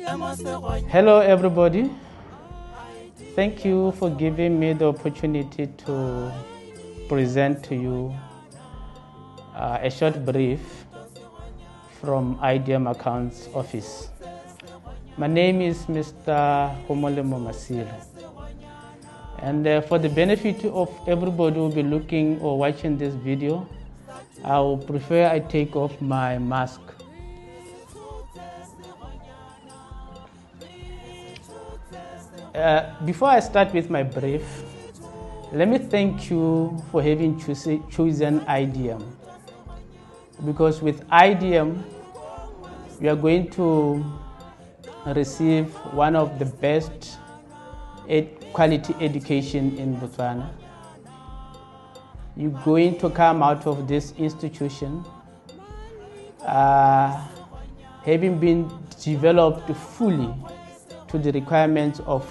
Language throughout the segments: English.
Hello everybody, thank you for giving me the opportunity to present to you a short brief from IDM Accounts Office. My name is Mr. Homolemo Masilo, and for the benefit of everybody who will be looking or watching this video, I would prefer I take off my mask. Before I start with my brief, let me thank you for having chosen IDM, because with IDM you are going to receive one of the best quality education in Botswana. You're going to come out of this institution having been developed fully to the requirements of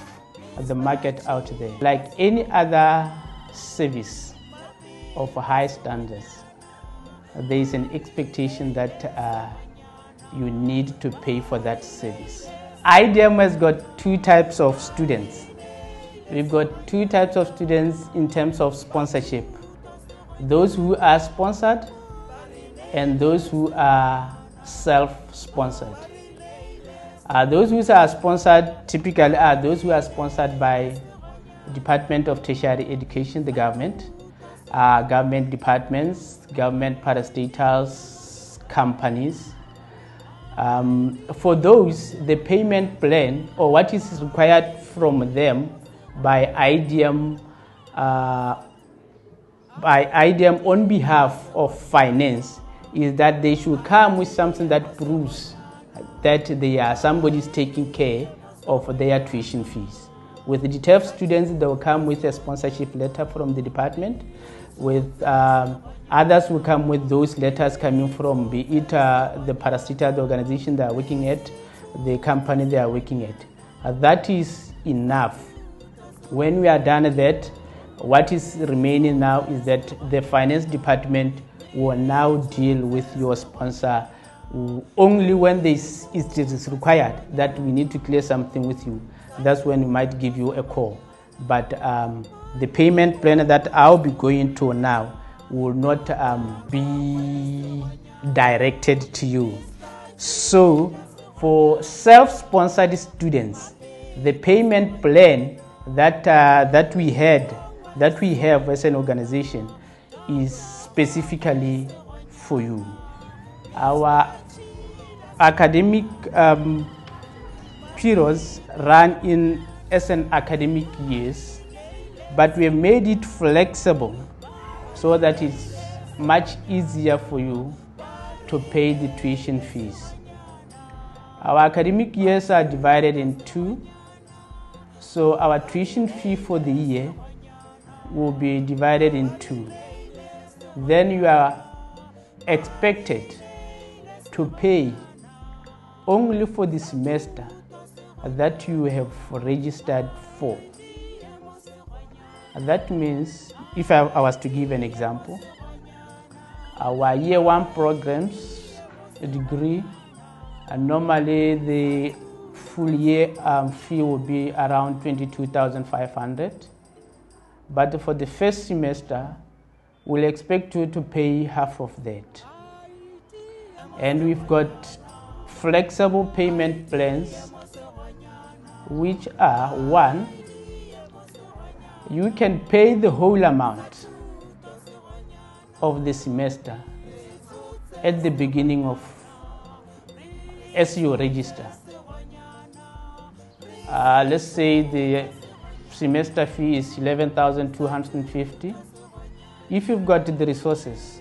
the market out there. Like any other service of high standards, there is an expectation that you need to pay for that service. IDM has got two types of students. We've got two types of students in terms of sponsorship. Those who are sponsored and those who are self-sponsored. Those who are sponsored typically are those who are sponsored by the Department of Tertiary Education, the government, government departments, government parastatals, companies. For those, the payment plan or what is required from them by IDM on behalf of finance is that they should come with something that proves that somebody is taking care of their tuition fees. With the TEF students, they will come with a sponsorship letter from the department. With others will come with those letters coming from be it the parastatal, the organization they are working at, the company they are working at. That is enough. When we are done that, what is remaining now is that the finance department will now deal with your sponsor only when it is required that we need to clear something with you. That's when we might give you a call. But the payment plan that I'll be going to now will not be directed to you. So for self-sponsored students, the payment plan that we have as an organization is specifically for you. Our academic periods run as an academic years, but we have made it flexible so that it's much easier for you to pay the tuition fees. Our academic years are divided in two, so our tuition fee for the year will be divided in two. Then you are expected to pay only for the semester that you have registered for. That means, if I was to give an example, our year one programs, a degree, and normally the full year fee will be around 22,500. But for the first semester, we'll expect you to pay half of that. And we've got flexible payment plans, which are: one, you can pay the whole amount of the semester at the beginning of as you register. Let's say the semester fee is 11,250. If you've got the resources,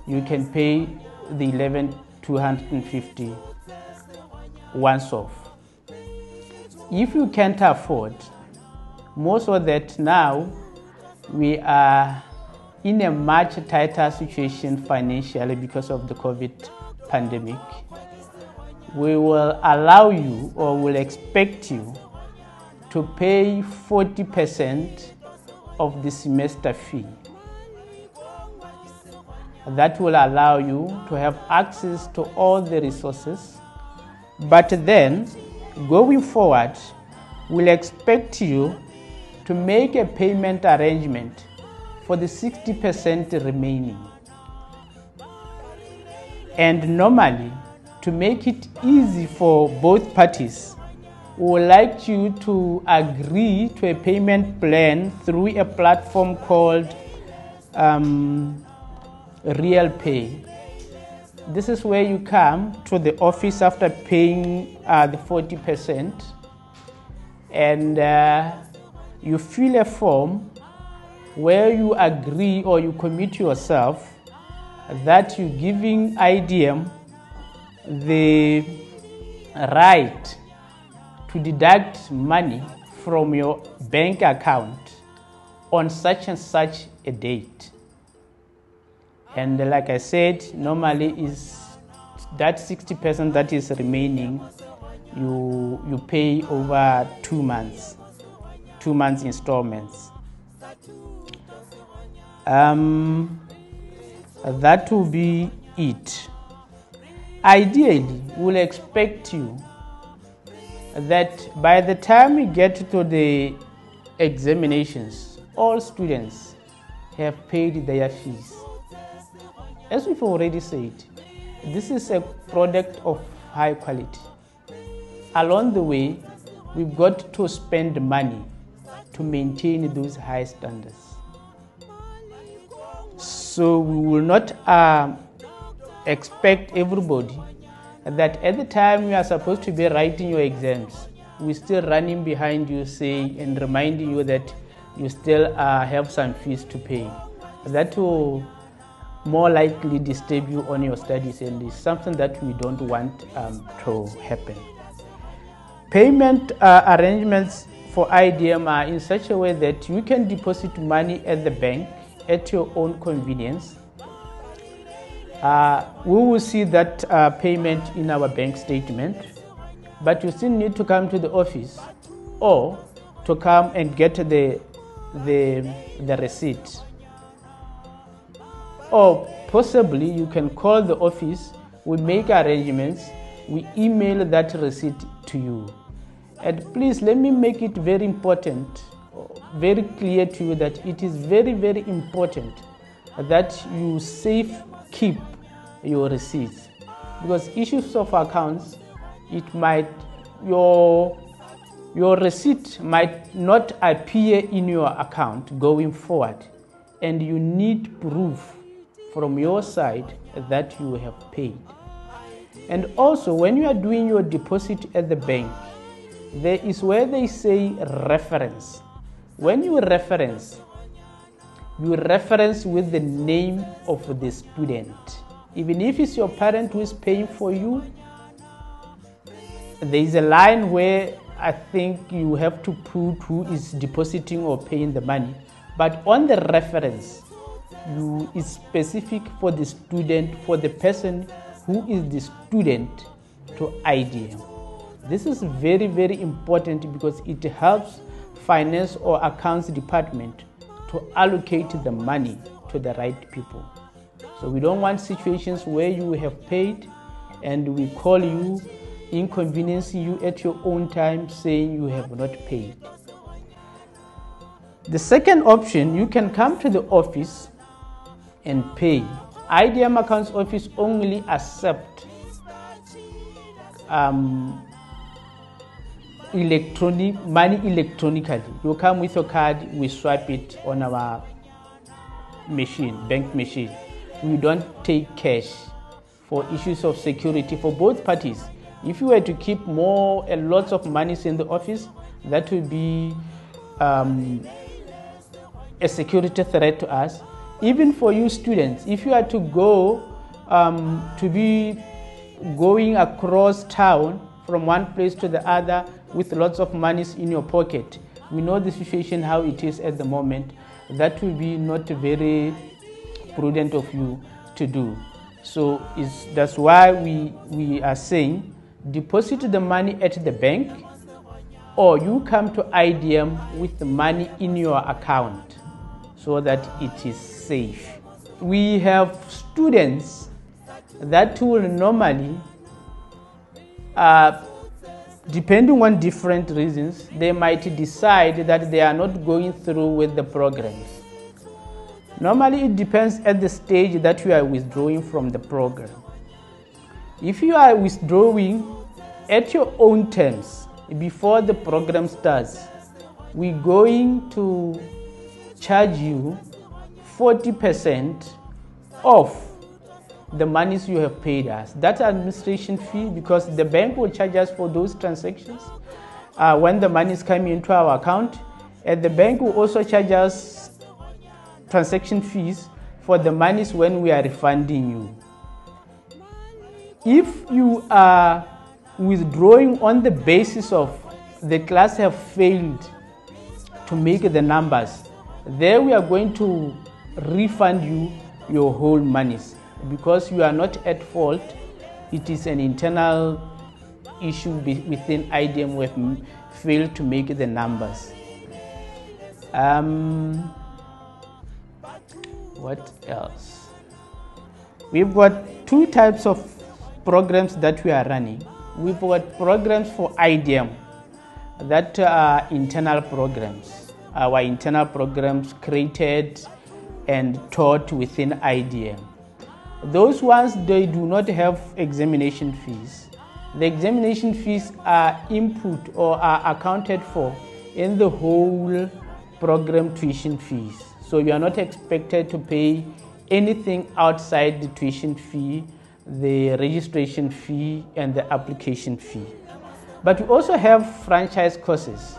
you can pay the 11,250 once off. If you can't afford, most of that now we are in a much tighter situation financially because of the COVID pandemic. We will allow you or will expect you to pay 40% of the semester fee. That will allow you to have access to all the resources, but then going forward, we'll expect you to make a payment arrangement for the 60% remaining. And normally, to make it easy for both parties, we would like you to agree to a payment plan through a platform called RealPay. This is where you come to the office after paying the 40%, and you fill a form where you agree or you commit yourself that you're giving IDM the right to deduct money from your bank account on such and such a date. And like I said, normally is that 60% that is remaining, you pay over 2 months, 2 months installments. That will be it. Ideally, we'll expect you that by the time we get to the examinations, all students have paid their fees. As we've already said, this is a product of high quality. Along the way, we've got to spend money to maintain those high standards. So we will not expect everybody that at the time you are supposed to be writing your exams, we're still running behind you saying and reminding you that you still have some fees to pay. That will more likely disturb you on your studies, and is something that we don't want to happen. Payment arrangements for IDM are in such a way that you can deposit money at the bank at your own convenience. We will see that payment in our bank statement, but you still need to come to the office or to come and get the receipt. Or possibly you can call the office, we make arrangements, we email that receipt to you. And please let me make it very important, very clear to you that it is very, very important that you keep your receipts, because issues of accounts, your receipt might not appear in your account going forward, and you need proof from your side that you have paid. And also, when you are doing your deposit at the bank, there is where they say reference. When you reference with the name of the student. Even if it's your parent who is paying for you, there is a line where I think you have to put who is depositing or paying the money. But on the reference, is specific for the student, for the person who is the student to IDM. This is very, very important because it helps finance or accounts department to allocate the money to the right people. So we don't want situations where you have paid and we call you, inconveniencing you at your own time saying you have not paid. The second option, you can come to the office and pay. IDM Accounts Office only accept money electronically. You come with your card, we swipe it on our machine, bank machine. We don't take cash for issues of security for both parties. If you were to keep lots of monies in the office, that would be a security threat to us. Even for you students, if you are to go to be going across town from one place to the other with lots of monies in your pocket, we know the situation how it is at the moment. That will be not very prudent of you to do. So that's why we are saying deposit the money at the bank, or you come to IDM with the money in your account so that it is safe. We have students that will normally depending on different reasons, they might decide that they are not going through with the programs. Normally, it depends at the stage that you are withdrawing from the program. If you are withdrawing at your own terms before the program starts, we're going to charge you 40% of the monies you have paid us. That's administration fee, because the bank will charge us for those transactions when the money is coming into our account, and the bank will also charge us transaction fees for the monies when we are refunding you. If you are withdrawing on the basis of the class have failed to make the numbers, there we are going to refund you your whole monies, because you are not at fault. It is an internal issue within IDM who have failed to make the numbers. What else? We've got two types of programs that we are running. We've got programs for IDM that are internal programs. Our internal programs created and taught within IDM. Those ones, they do not have examination fees. The examination fees are input or are accounted for in the whole program tuition fees. So you are not expected to pay anything outside the tuition fee, the registration fee, and the application fee. But we also have franchise courses.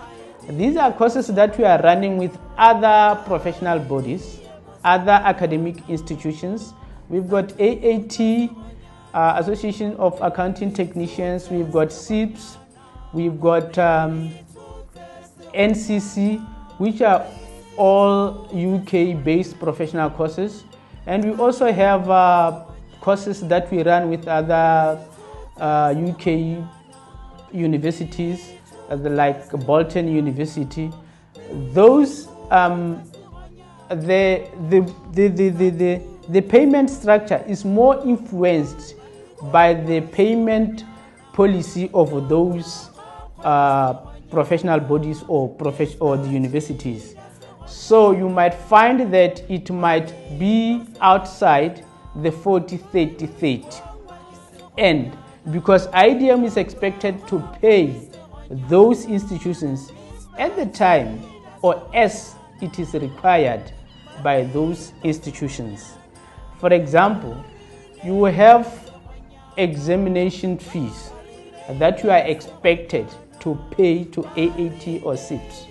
These are courses that we are running with other professional bodies, other academic institutions. We've got AAT, Association of Accounting Technicians, we've got SIPS, we've got NCC, which are all UK-based professional courses. And we also have courses that we run with other UK universities, like Bolton University. Those the payment structure is more influenced by the payment policy of those professional bodies or the universities. So you might find that it might be outside the 40-30-30. And because IDM is expected to pay those institutions at the time or as it is required by those institutions. For example, you will have examination fees that you are expected to pay to AAT or SIPS.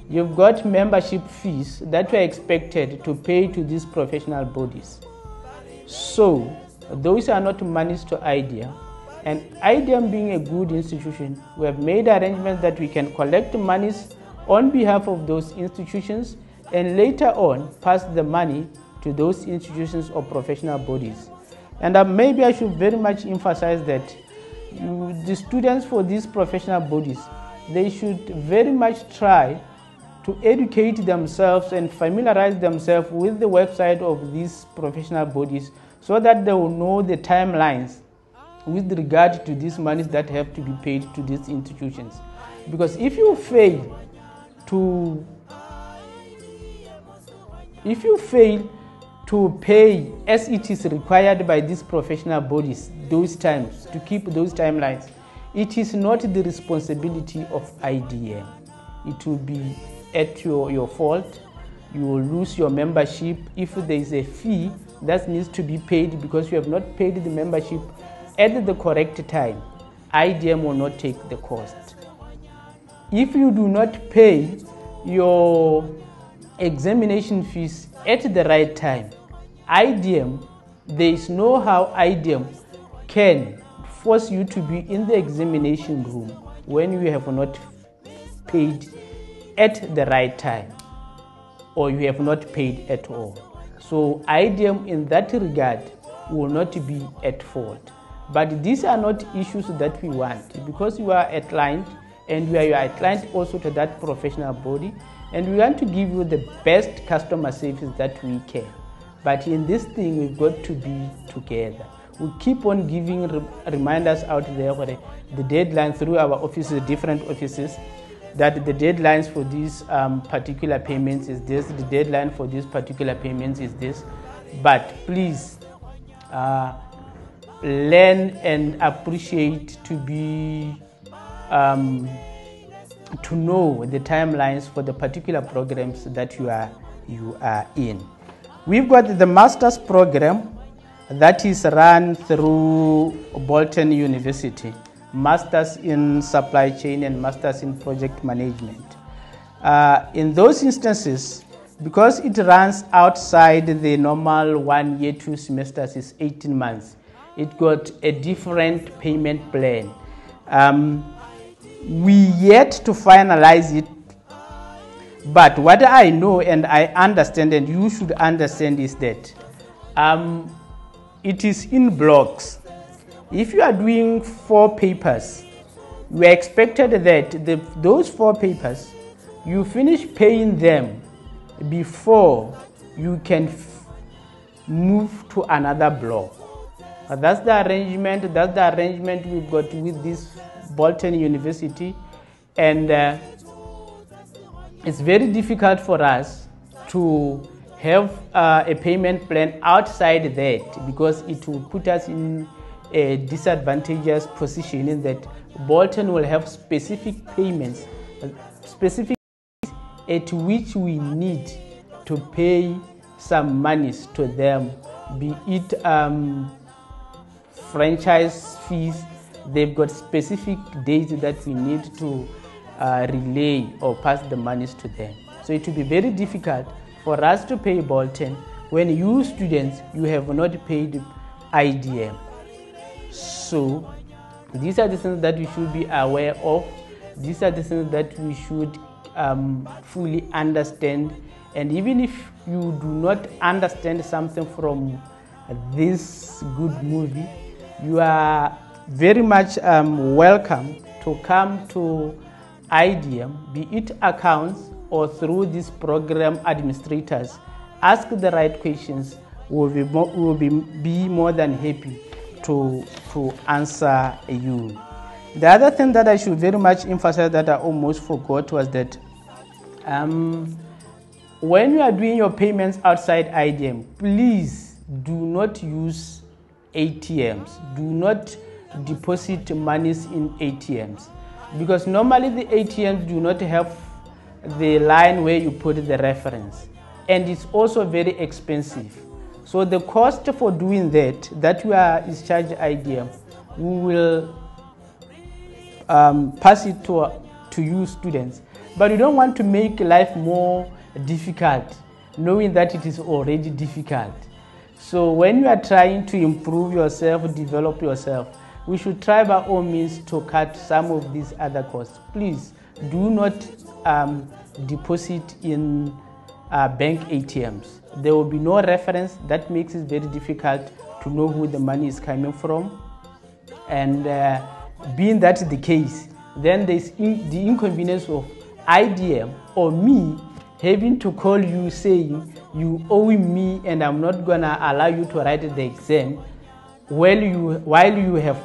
You've got membership fees that you are expected to pay to these professional bodies. So those are not monies to IDM. And IDM being a good institution, we have made arrangements that we can collect monies on behalf of those institutions and later on pass the money to those institutions or professional bodies. And maybe I should very much emphasize that the students for these professional bodies, they should very much try to educate themselves and familiarize themselves with the website of these professional bodies so that they will know the timelines with regard to these monies that have to be paid to these institutions. Because if you fail to pay as it is required by these professional bodies those times, to keep those timelines, it is not the responsibility of IDM. It will be at your fault. You will lose your membership if there is a fee that needs to be paid because you have not paid the membership at the correct time. IDM will not take the cost. If you do not pay your examination fees at the right time, IDM, there is no how IDM can force you to be in the examination room when you have not paid at the right time or you have not paid at all. So IDM in that regard will not be at fault. But these are not issues that we want, because you are a client and you are a client also to that professional body, and we want to give you the best customer service that we can. But in this thing, we've got to be together. We keep on giving reminders out there for the deadline through our offices, different offices, that the deadlines for these particular payments is this, the deadline for these particular payments is this. But please learn and appreciate to be to know the timelines for the particular programs that you are in. We've got the master's program that is run through Bolton University, masters in supply chain and masters in project management. In those instances, because it runs outside the normal 1 year, 2 semesters, is 18 months, it got a different payment plan. We yet to finalize it, but what I know and I understand, and you should understand, is that it is in blocks. If you are doing 4 papers, we are expected that those 4 papers, you finish paying them before you can move to another block. That's the arrangement. That's the arrangement we've got with this Bolton University, and it's very difficult for us to have a payment plan outside that, because it will put us in a disadvantageous position in that Bolton will have specific payments, specific at which we need to pay some monies to them, be it franchise fees. They've got specific dates that we need to relay or pass the monies to them. So it will be very difficult for us to pay Bolton when you students, you have not paid IDM. So these are the things that we should be aware of. These are the things that we should fully understand. And even if you do not understand something from this good movie, you are very much welcome to come to IDM, be it accounts or through these program administrators. Ask the right questions. We will be more than happy to answer you. The other thing that I should very much emphasize that I almost forgot was that when you are doing your payments outside IDM, please do not use ATMs. Do not deposit monies in ATMs, because normally the ATMs do not have the line where you put the reference, and it's also very expensive. So the cost for doing that you are is charged IDM, we will pass it to you students. But you don't want to make life more difficult, knowing that it is already difficult. So when you are trying to improve yourself, develop yourself, we should try by all means to cut some of these other costs. Please do not deposit in bank ATMs. There will be no reference. That makes it very difficult to know who the money is coming from. And being that the case, then there's the inconvenience of IDM or me having to call you saying you owe me and I'm not gonna allow you to write the exam while you have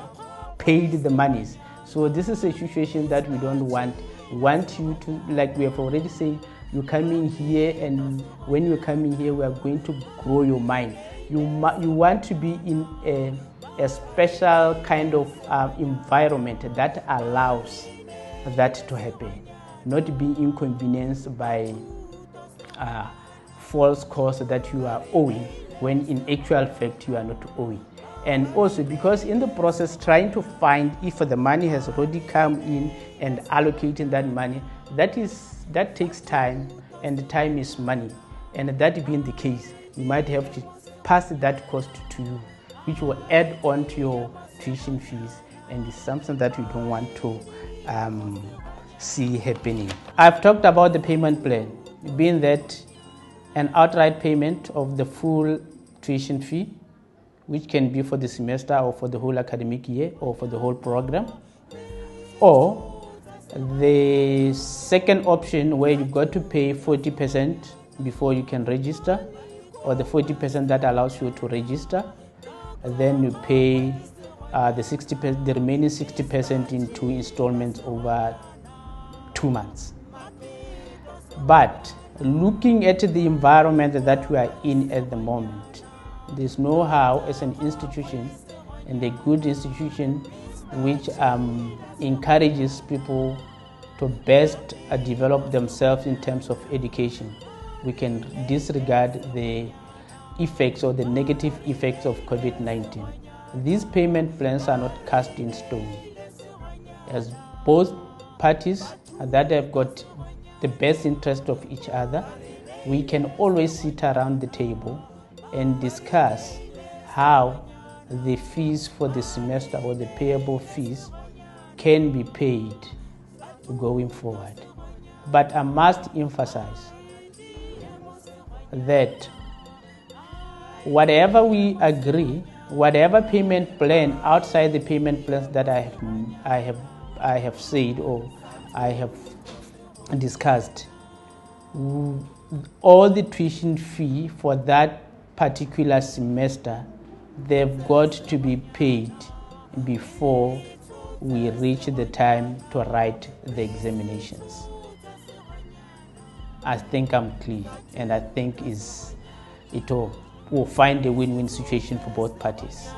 paid the monies. So this is a situation that we don't want. We want you to, like we have already said, you come in here, and when you come in here, we are going to grow your mind. You want to be in a special kind of environment that allows that to happen, not be inconvenienced by false costs that you are owing when in actual fact you are not owing. And also because in the process trying to find if the money has already come in and allocating that money, that takes time, and time is money. And that being the case, you might have to pass that cost to you, which will add on to your tuition fees, and it's something that we don't want to see happening. I've talked about the payment plan, being that an outright payment of the full tuition fee, which can be for the semester or for the whole academic year or for the whole program, or the second option where you've got to pay 40% before you can register, or the 40% that allows you to register. then you pay the remaining 60% in 2 installments over 2 months. But looking at the environment that we are in at the moment, there's no how as an institution, and a good institution which encourages people to best develop themselves in terms of education, we can disregard the effects or the negative effects of COVID-19. These payment plans are not cast in stone, as both parties that have got the best interest of each other, we can always sit around the table and discuss how the fees for the semester or the payable fees can be paid going forward. But I must emphasize that whatever we agree, whatever payment plan outside the payment plans that I have said or I have discussed, all the tuition fee for that particular semester, they've got to be paid before we reach the time to write the examinations. I think I'm clear, and I think it will find a win-win situation for both parties.